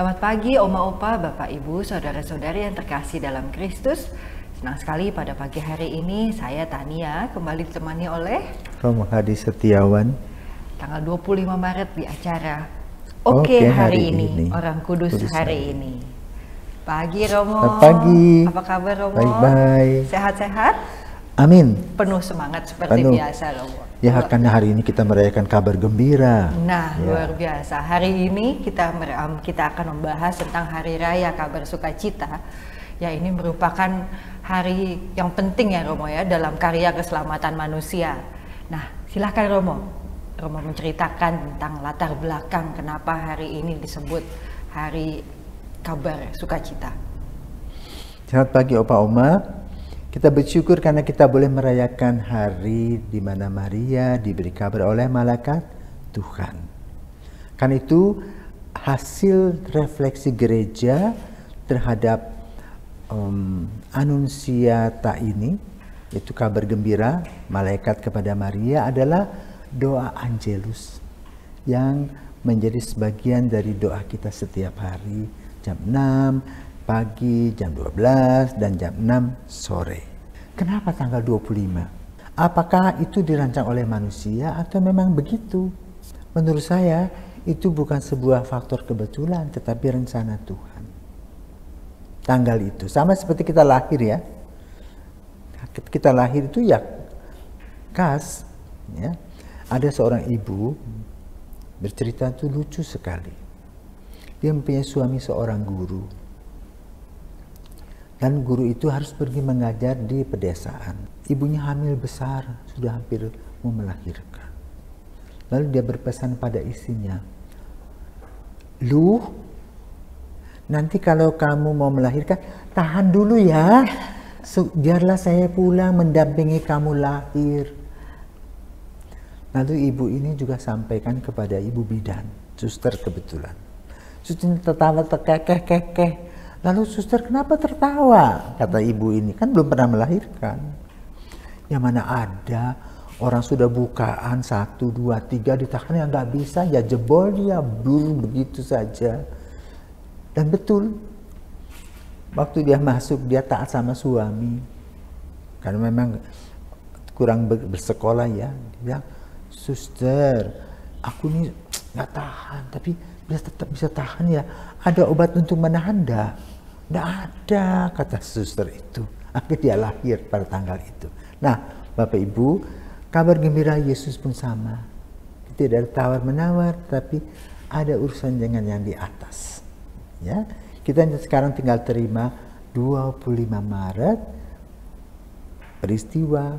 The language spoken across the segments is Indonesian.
Selamat pagi Oma Opa, Bapak Ibu, Saudara-saudari yang terkasih dalam Kristus. Senang sekali pada pagi hari ini saya Tania kembali ditemani oleh Romo Hadi Setiawan. Tanggal 25 Maret di acara Oke hari ini, Orang Kudus hari ini. Pagi Romo. Selamat pagi. Apa kabar Romo? Baik-baik. Sehat-sehat? Amin. Penuh semangat seperti biasa Romo. Ya, karena hari ini kita merayakan kabar gembira. Nah, luar biasa. Hari ini kita akan membahas tentang Hari Raya Kabar Sukacita. Ya, ini merupakan hari yang penting ya Romo ya dalam karya keselamatan manusia. Nah, silakan Romo. Romo menceritakan tentang latar belakang kenapa hari ini disebut Hari Kabar Sukacita. Selamat pagi Opa Oma. Kita bersyukur karena kita boleh merayakan hari di mana Maria diberi kabar oleh malaikat Tuhan. Karena itu hasil refleksi gereja terhadap Annunciata ini, yaitu kabar gembira malaikat kepada Maria, adalah doa Angelus yang menjadi sebagian dari doa kita setiap hari jam 6 pagi, jam 12, dan jam 6 sore. Kenapa tanggal 25? Apakah itu dirancang oleh manusia atau memang begitu? Menurut saya itu bukan sebuah faktor kebetulan, tetapi rencana Tuhan. Tanggal itu sama seperti kita lahir ya. Kita lahir itu ya khas ya. Ada seorang ibu bercerita itu lucu sekali. Dia mempunyai suami seorang guru. Dan guru itu harus pergi mengajar di pedesaan. Ibunya hamil besar, sudah hampir mau melahirkan. Lalu dia berpesan pada istrinya, "Lu, nanti kalau kamu mau melahirkan, tahan dulu ya. Biarlah saya pulang mendampingi kamu lahir." Lalu ibu ini juga sampaikan kepada ibu bidan, suster kebetulan. Suster tertawa terkekeh-kekeh. Lalu suster, kenapa tertawa? Kata ibu ini, kan belum pernah melahirkan. Ya mana ada orang sudah bukaan 1, 2, 3 ditahan yang nggak bisa, ya jebol dia, begitu saja. Dan betul, waktu dia masuk dia taat sama suami. Karena memang kurang bersekolah ya. Dia bilang, "Suster, aku ini nggak tahan, tapi tetap bisa tahan ya. Ada obat untuk menahan enggak?" "Nggak ada," kata suster itu. Akhirnya dia lahir pada tanggal itu. Nah, Bapak Ibu, kabar gembira Yesus pun sama. Tidak ada tawar-menawar, tapi ada urusan dengan yang di atas. Ya, kita sekarang tinggal terima 25 Maret peristiwa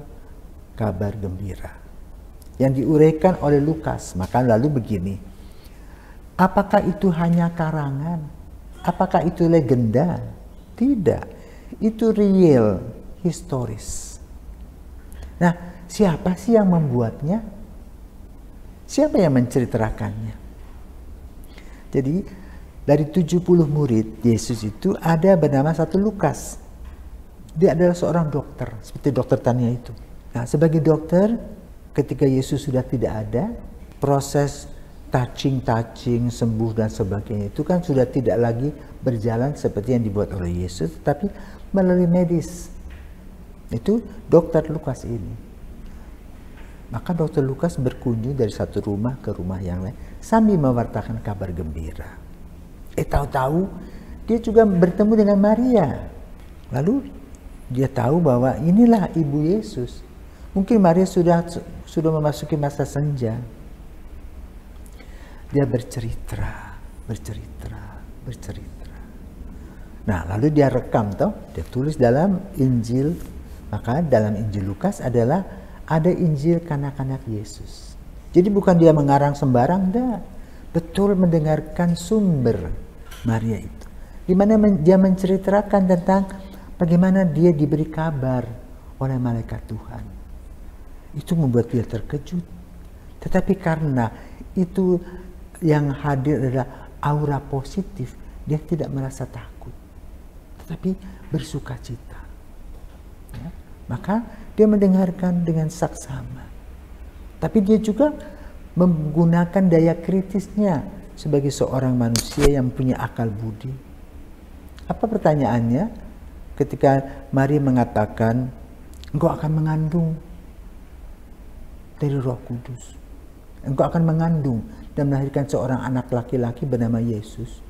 kabar gembira yang diuraikan oleh Lukas. Maka lalu begini, apakah itu hanya karangan? Apakah itu legenda? Tidak. Itu real, historis. Nah, siapa sih yang membuatnya? Siapa yang menceritakannya? Jadi, dari 70 murid Yesus itu ada bernama satu Lukas. Dia adalah seorang dokter, seperti dokter Tania itu. Nah, sebagai dokter, ketika Yesus sudah tidak ada, proses touching, sembuh dan sebagainya itu kan sudah tidak lagi berjalan seperti yang dibuat oleh Yesus, tapi melalui medis. Itu dokter Lukas ini. Maka dokter Lukas berkunjung dari satu rumah ke rumah yang lain sambil mewartakan kabar gembira. Tahu-tahu dia juga bertemu dengan Maria. Lalu dia tahu bahwa inilah ibu Yesus. Mungkin Maria sudah memasuki masa senja. Dia bercerita. Nah, lalu dia rekam dia tulis dalam Injil. Maka dalam Injil Lukas ada Injil kanak-kanak Yesus. Jadi bukan dia mengarang sembarang, enggak. Betul mendengarkan sumber Maria itu. Di mana dia menceritakan tentang bagaimana dia diberi kabar oleh malaikat Tuhan. Itu membuat dia terkejut. Tetapi karena itu yang hadir adalah aura positif, dia tidak merasa takut, tetapi bersuka cita. Ya, maka dia mendengarkan dengan saksama. Tapi dia juga menggunakan daya kritisnya sebagai seorang manusia yang punya akal budi. Apa pertanyaannya ketika Maria mengatakan, engkau akan mengandung dari Roh Kudus. Engkau akan mengandung dan melahirkan seorang anak laki-laki bernama Yesus.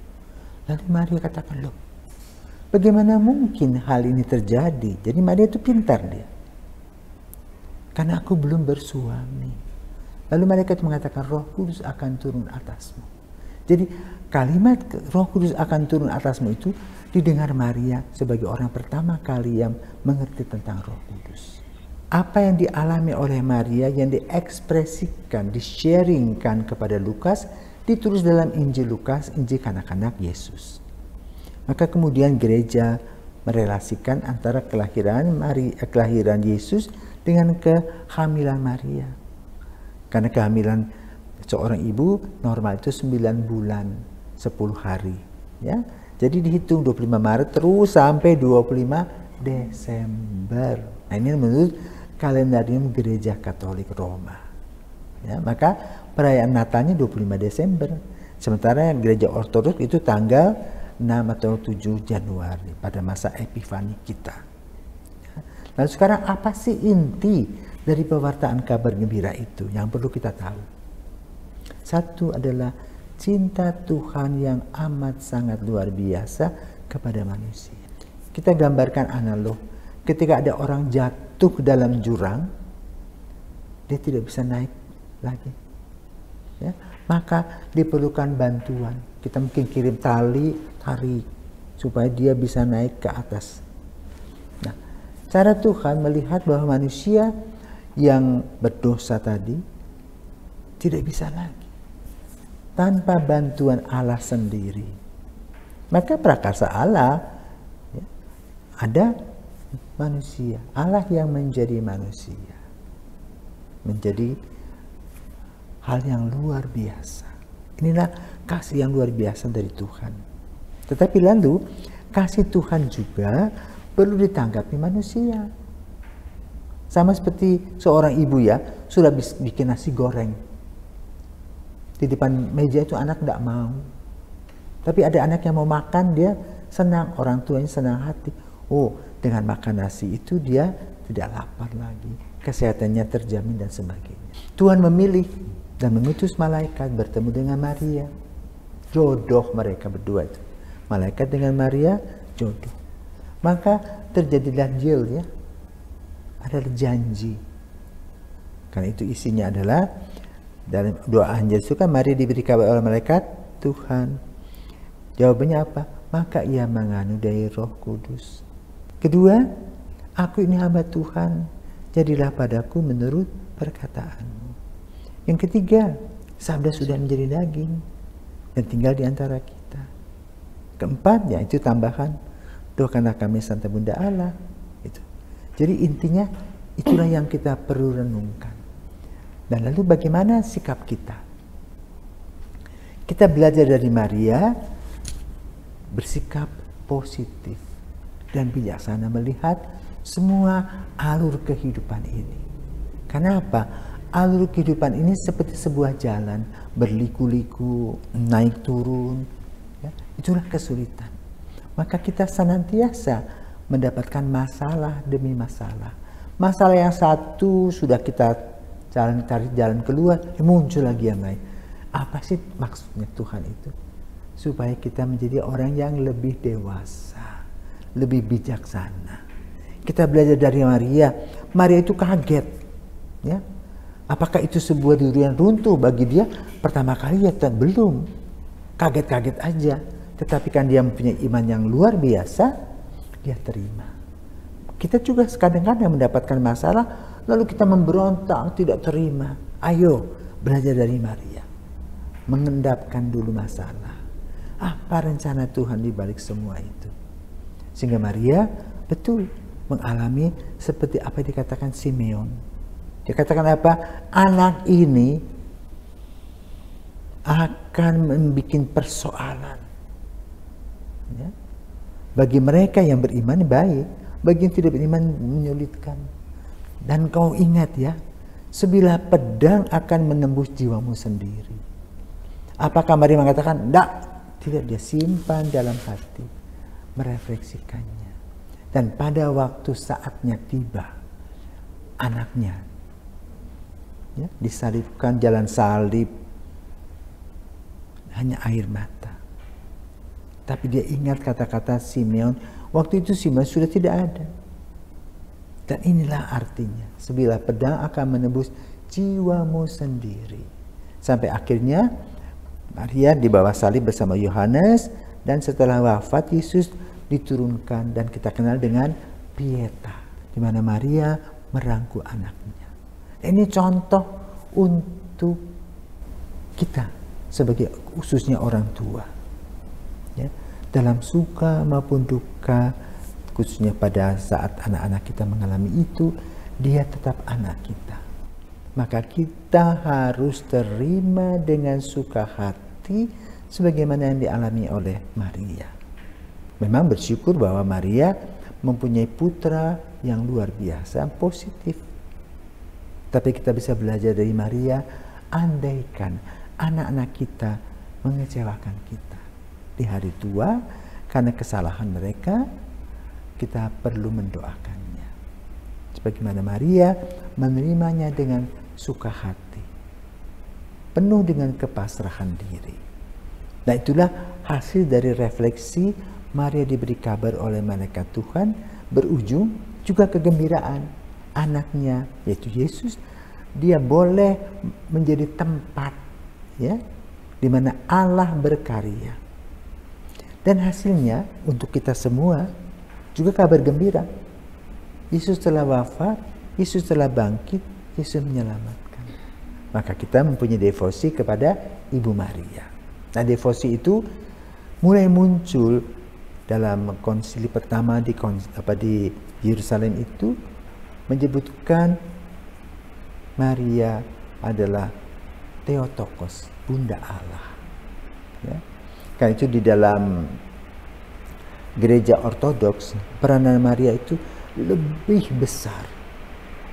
Lalu Maria katakan, loh, bagaimana mungkin hal ini terjadi? Jadi Maria itu pintar dia. Karena aku belum bersuami. Lalu malaikat mengatakan, Roh Kudus akan turun atasmu. Jadi kalimat Roh Kudus akan turun atasmu itu didengar Maria sebagai orang pertama kali yang mengerti tentang Roh Kudus. Apa yang dialami oleh Maria yang diekspresikan, di-sharingkan kepada Lukas, ditulis dalam Injil Lukas, Injil kanak-kanak Yesus. Maka kemudian gereja merelasikan antara kelahiran Yesus dengan kehamilan Maria. Karena kehamilan seorang ibu normal itu 9 bulan 10 hari. Ya. Jadi dihitung 25 Maret terus sampai 25 Desember. Nah, ini menurut kalendarium Gereja Katolik Roma. Ya, maka perayaan Natalnya 25 Desember. Sementara Gereja Ortodoks itu tanggal 6 atau 7 Januari pada masa Epifani kita. Lalu sekarang apa sih inti dari pewartaan kabar gembira itu yang perlu kita tahu? Satu adalah cinta Tuhan yang amat sangat luar biasa kepada manusia. Kita gambarkan analog. Ketika ada orang jatuh ke dalam jurang, dia tidak bisa naik lagi. Ya, maka diperlukan bantuan. Kita mungkin kirim tali, tarik, supaya dia bisa naik ke atas. Nah, cara Tuhan melihat bahwa manusia yang berdosa tadi tidak bisa lagi tanpa bantuan Allah sendiri. Maka prakarsa Allah, ya, ada manusia, Allah yang menjadi manusia, menjadi hal yang luar biasa. Inilah kasih yang luar biasa dari Tuhan. Tetapi lalu kasih Tuhan juga perlu ditanggapi manusia. Sama seperti seorang ibu ya, sudah bikin nasi goreng. Di depan meja itu anak tidak mau. Tapi ada anak yang mau makan, dia senang, orang tuanya senang hati. Oh, dengan makan nasi itu dia tidak lapar lagi. Kesehatannya terjamin dan sebagainya. Tuhan memilih dan mengutus malaikat bertemu dengan Maria. Jodoh mereka berdua itu. Malaikat dengan Maria, jodoh. Maka terjadilah deal ya. Ada janji. Karena itu isinya adalah dalam doa Anjil itu kan Maria diberi kabar oleh malaikat Tuhan. Jawabannya apa? Maka ia menganudai Roh Kudus. Kedua, aku ini hamba Tuhan, jadilah padaku menurut perkataanmu. Yang ketiga, sabda sudah menjadi daging dan tinggal di antara kita. Keempat, ya itu tambahan, doakanlah kami Santa Bunda Allah. Itu. Jadi intinya itulah yang kita perlu renungkan. Dan lalu bagaimana sikap kita? Kita belajar dari Maria bersikap positif dan bijaksana melihat semua alur kehidupan ini. Karena apa? Alur kehidupan ini seperti sebuah jalan berliku-liku, naik turun. Ya, itulah kesulitan. Maka kita senantiasa mendapatkan masalah demi masalah. Masalah yang satu sudah kita cari jalan keluar, muncul lagi yang lain. Apa sih maksudnya Tuhan itu? Supaya kita menjadi orang yang lebih dewasa, lebih bijaksana. Kita belajar dari Maria. Maria itu kaget, ya. Apakah itu sebuah durian runtuh bagi dia? Pertama kali ya belum, kaget-kaget aja. Tetapi kan dia mempunyai iman yang luar biasa, dia terima. Kita juga kadang-kadang mendapatkan masalah, lalu kita memberontak, tidak terima. Ayo belajar dari Maria, mengendapkan dulu masalah. Apa rencana Tuhan di balik semua itu? Sehingga Maria betul mengalami seperti apa yang dikatakan Simeon. Dia katakan apa? Anak ini akan membuat persoalan. Ya. Bagi mereka yang beriman baik, bagi yang tidak beriman menyulitkan. Dan kau ingat ya, sebilah pedang akan menembus jiwamu sendiri. Apakah Maria mengatakan, "Enggak"? Tidak, dia simpan dalam hati, merefleksikannya. Dan pada waktu saatnya tiba, anaknya ya, disalibkan, jalan salib, hanya air mata. Tapi dia ingat kata-kata Simeon. Waktu itu Simeon sudah tidak ada. Dan inilah artinya, sebilah pedang akan menebus jiwamu sendiri. Sampai akhirnya Maria di bawah salib bersama Yohanes, dan setelah wafat Yesus diturunkan dan kita kenal dengan Pieta, di mana Maria merangkul anaknya. Ini contoh untuk kita sebagai khususnya orang tua, ya, dalam suka maupun duka, khususnya pada saat anak-anak kita mengalami itu, dia tetap anak kita. Maka kita harus terima dengan suka hati sebagaimana yang dialami oleh Maria. Memang bersyukur bahwa Maria mempunyai putra yang luar biasa positif. Tapi kita bisa belajar dari Maria, andaikan anak-anak kita mengecewakan kita di hari tua karena kesalahan mereka, kita perlu mendoakannya. Sebagaimana Maria menerimanya dengan suka hati, penuh dengan kepasrahan diri. Nah, itulah hasil dari refleksi Maria diberi kabar oleh malaikat Tuhan, berujung juga kegembiraan anaknya, yaitu Yesus. Dia boleh menjadi tempat, ya, di mana Allah berkarya. Dan hasilnya untuk kita semua juga kabar gembira. Yesus telah wafat, Yesus telah bangkit, Yesus menyelamatkan. Maka kita mempunyai devosi kepada Ibu Maria. Nah, devosi itu mulai muncul dalam konsili pertama di Yerusalem itu, menyebutkan Maria adalah Theotokos, Bunda Allah. Ya. Karena itu di dalam gereja Ortodoks, peranan Maria itu lebih besar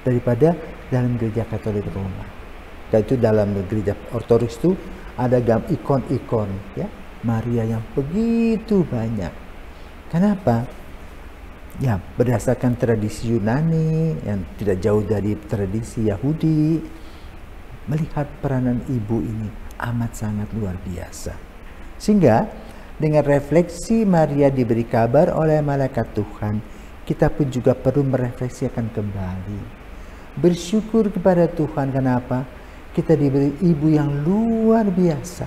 daripada dalam gereja Katolik Roma. Dan itu dalam gereja Ortodoks itu ada ikon-ikon, ya, Maria yang begitu banyak. Kenapa? Ya, berdasarkan tradisi Yunani yang tidak jauh dari tradisi Yahudi, melihat peranan ibu ini amat sangat luar biasa. Sehingga dengan refleksi Maria diberi kabar oleh malaikat Tuhan, kita pun juga perlu merefleksikan kembali. Bersyukur kepada Tuhan, kenapa? Kita diberi ibu yang luar biasa.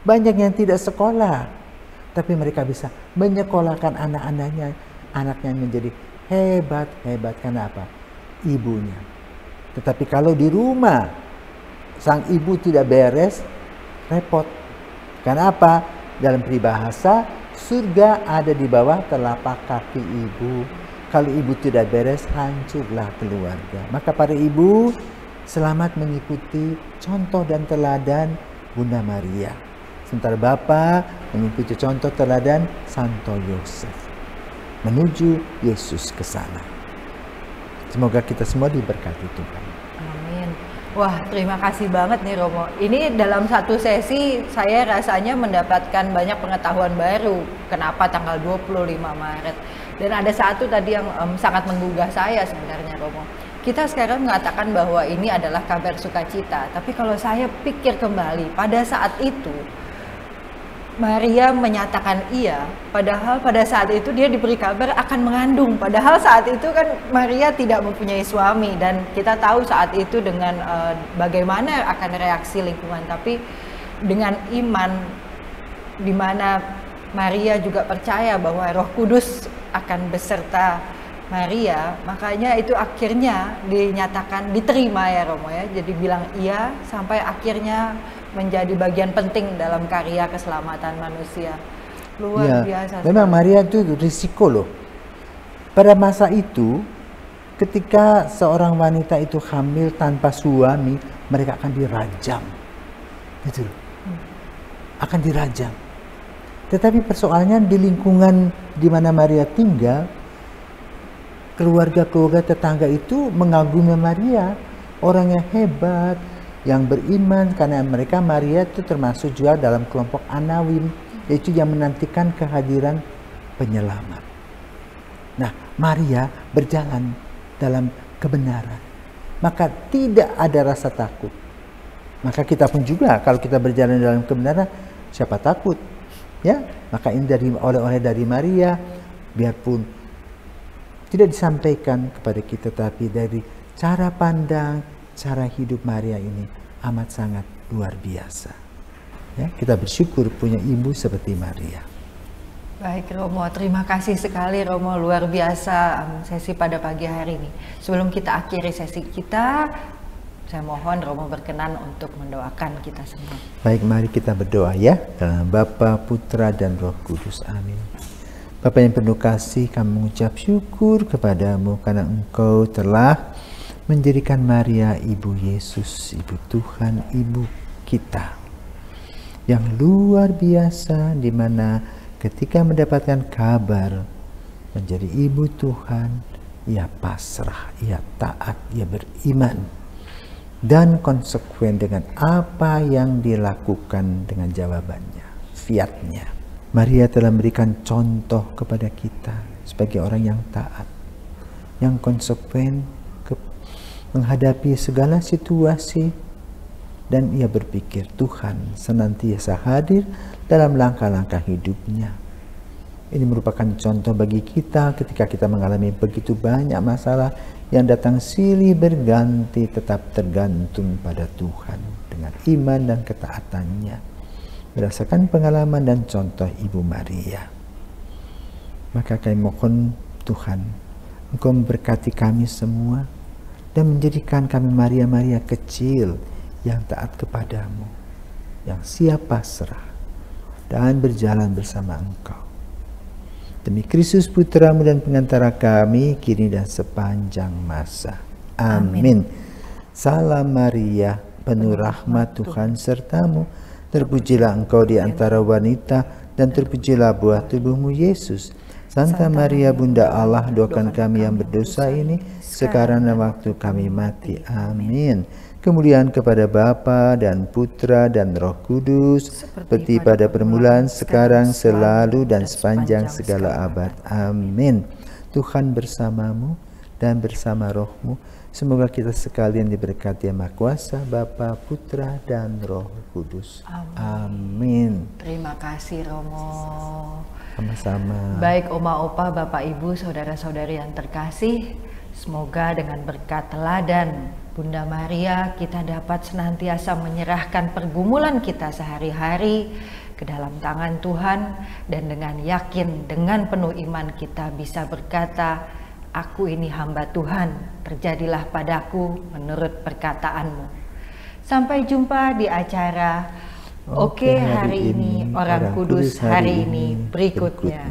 Banyak yang tidak sekolah, tapi mereka bisa menyekolahkan anaknya menjadi hebat-hebat. Kenapa? Ibunya. Tetapi kalau di rumah sang ibu tidak beres, repot. Kenapa? Dalam peribahasa, surga ada di bawah telapak kaki ibu. Kalau ibu tidak beres, hancurlah keluarga. Maka para ibu, selamat mengikuti contoh dan teladan Bunda Maria. Sementara Bapa mengikuti contoh teladan Santo Yosef menuju Yesus ke sana. Semoga kita semua diberkati Tuhan. Amin. Wah, terima kasih banget nih Romo. Ini dalam satu sesi saya rasanya mendapatkan banyak pengetahuan baru. Kenapa tanggal 25 Maret? Dan ada satu tadi yang sangat menggugah saya sebenarnya Romo. Kita sekarang mengatakan bahwa ini adalah kabar sukacita. Tapi kalau saya pikir kembali, pada saat itu Maria menyatakan iya, padahal pada saat itu dia diberi kabar akan mengandung. Padahal saat itu kan Maria tidak mempunyai suami, dan kita tahu saat itu dengan bagaimana akan reaksi lingkungan. Tapi dengan iman, di mana Maria juga percaya bahwa Roh Kudus akan beserta Maria, makanya itu akhirnya dinyatakan diterima ya Romo ya. Jadi bilang iya sampai akhirnya menjadi bagian penting dalam karya keselamatan manusia. Luar biasa. Memang Maria itu risiko loh. Pada masa itu, ketika seorang wanita itu hamil tanpa suami, mereka akan dirajam. Gitu loh. Akan dirajam. Tetapi persoalannya di lingkungan di mana Maria tinggal, keluarga-keluarga tetangga itu mengagumi Maria, orang yang hebat, yang beriman, karena mereka Maria itu termasuk juga dalam kelompok Anawim, yaitu yang menantikan kehadiran penyelamat. Nah, Maria berjalan dalam kebenaran, maka tidak ada rasa takut. Maka kita pun juga kalau kita berjalan dalam kebenaran, siapa takut? Ya, maka ini dari oleh-oleh dari Maria, biarpun tidak disampaikan kepada kita, tapi dari cara pandang, cara hidup Maria ini amat sangat luar biasa. Ya, kita bersyukur punya ibu seperti Maria. Baik Romo, terima kasih sekali Romo, luar biasa sesi pada pagi hari ini. Sebelum kita akhiri sesi kita, saya mohon Romo berkenan untuk mendoakan kita semua. Baik, mari kita berdoa ya. Dalam Bapa, Putra, dan Roh Kudus. Amin. Bapa yang penuh kasih, kami mengucap syukur kepadamu karena Engkau telah menjadikan Maria Ibu Yesus, Ibu Tuhan, Ibu kita. Yang luar biasa, di mana ketika mendapatkan kabar menjadi Ibu Tuhan, ia pasrah, ia taat, ia beriman, dan konsekuen dengan apa yang dilakukan dengan jawabannya, fiatnya. Maria telah memberikan contoh kepada kita sebagai orang yang taat, yang konsekuen menghadapi segala situasi, dan ia berpikir Tuhan senantiasa hadir dalam langkah-langkah hidupnya. Ini merupakan contoh bagi kita ketika kita mengalami begitu banyak masalah yang datang silih berganti, tetap tergantung pada Tuhan dengan iman dan ketaatannya, berdasarkan pengalaman dan contoh Ibu Maria. Maka kami mohon Tuhan, Engkau memberkati kami semua dan menjadikan kami Maria-Maria kecil yang taat kepadamu, yang siap pasrah dan berjalan bersama Engkau. Demi Kristus Putramu dan pengantara kami, kini dan sepanjang masa. Amin. Salam Maria, penuh rahmat Tuhan sertamu. Terpujilah engkau di antara wanita, dan terpujilah buah tubuhmu Yesus. Santa Maria Bunda Allah, doakan kami yang berdosa ini, sekarang dan waktu kami mati. Amin. Kemuliaan kepada Bapa dan Putra dan Roh Kudus, seperti pada permulaan, sekarang, selalu, dan sepanjang segala abad. Amin. Tuhan bersamamu dan bersama rohmu. Semoga kita sekalian diberkati Yang Maha Kuasa, Bapa, Putra, dan Roh Kudus. Amin. Terima kasih Romo. Sama-sama. Baik Oma Opa, Bapak Ibu, saudara-saudari yang terkasih, semoga dengan berkat teladan Bunda Maria kita dapat senantiasa menyerahkan pergumulan kita sehari-hari ke dalam tangan Tuhan, dan dengan yakin, dengan penuh iman kita bisa berkata, aku ini hamba Tuhan, terjadilah padaku menurut perkataanmu. Sampai jumpa di acara Oke hari ini, Orang Kudus hari ini berikutnya.